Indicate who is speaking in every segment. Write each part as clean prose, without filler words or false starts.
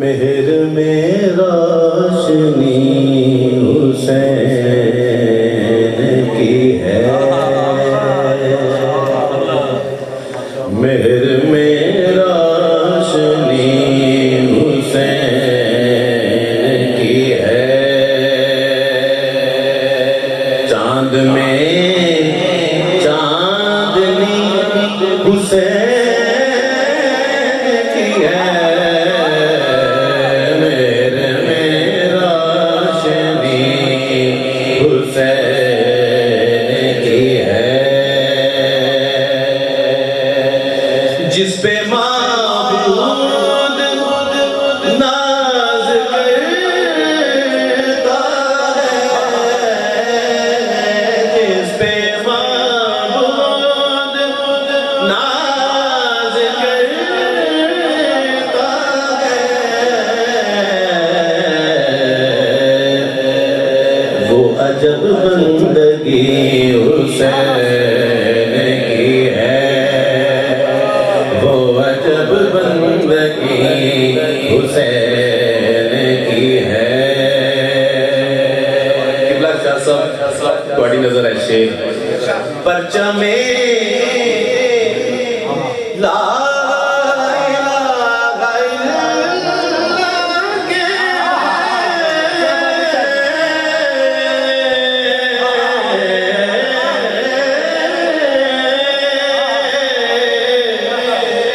Speaker 1: मेहर में रोशनी हुसैन की है, मेहर में रोशनी हुसैन की है। चांद में चांदनी हुसैन की है, जिस पे माबूद नाज करता है, जिस पे माबूद नाज करता है, वो अजब बंदगी हुसैन हुसैन की है। किबला शाह साहब थोड़ी नजर है शेर परचमे ला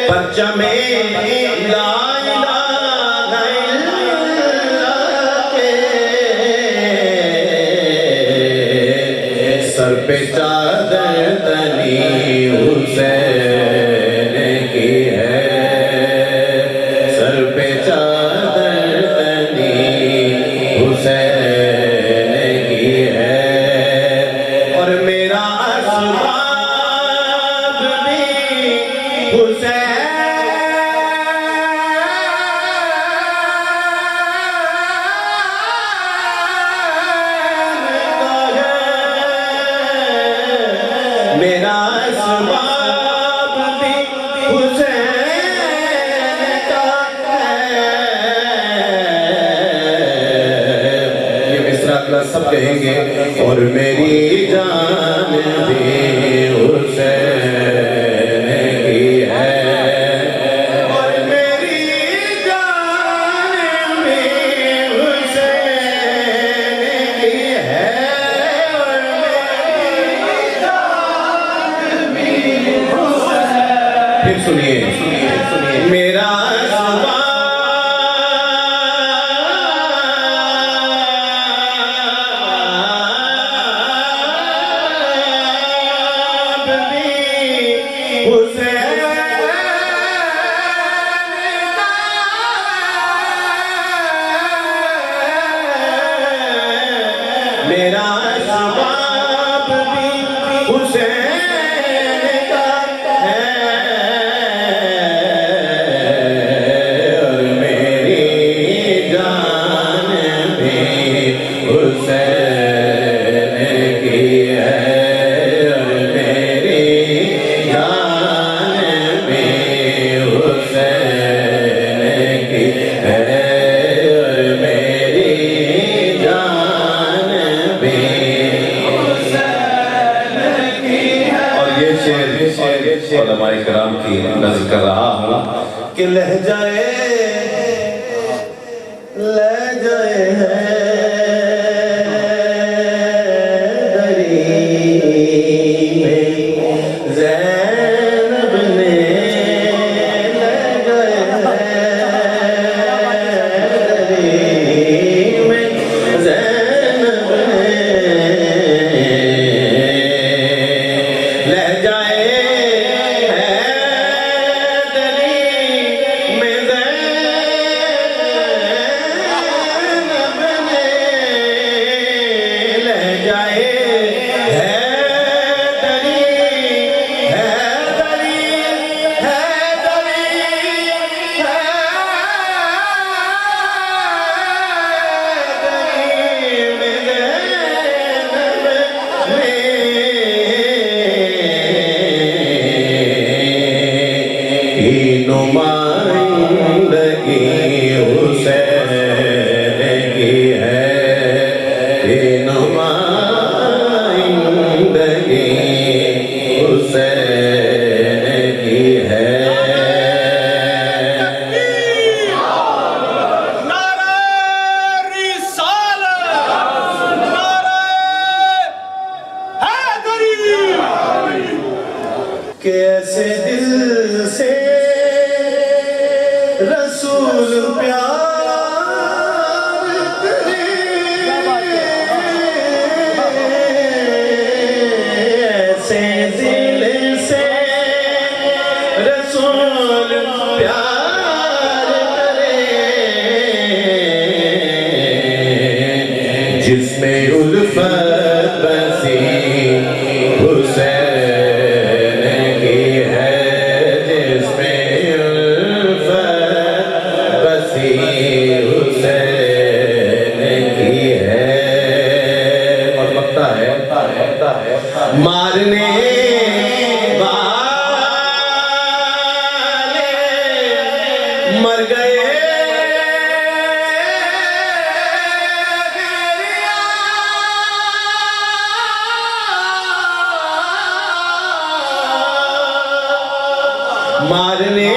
Speaker 1: परचमे ला सर पे चादर तनी हुसैन की है, सर पे चादर तनी हुसैन की है। और मेरा असबाब भी हुसैन मेरा असबाब भी हुसैन का है। ये मिसरा अगला सब कहेंगे। और मेरी जान भी हुसैन की है, और मेरी जान भी हुसैन की है। फिर सुनिए मेरा असबाब भी हुसैन का, मेरा असबाब भी हुसैन का है। हुसैन की है, और मेरी जान भी हुसैन की है, और मेरी जान भी हुसैन की है। और ये शेर उलमाए किराम की नज़र कर रहा हूँ कि लह जाए है रसूल प्यार करे, ऐसे दिल से रसूल प्यार करे जिसमें उल्फत बसी हुसैन की है, जिसमें उल्फत बसी हुसैन की है। और लगता है मारने वाले मर गए, मारने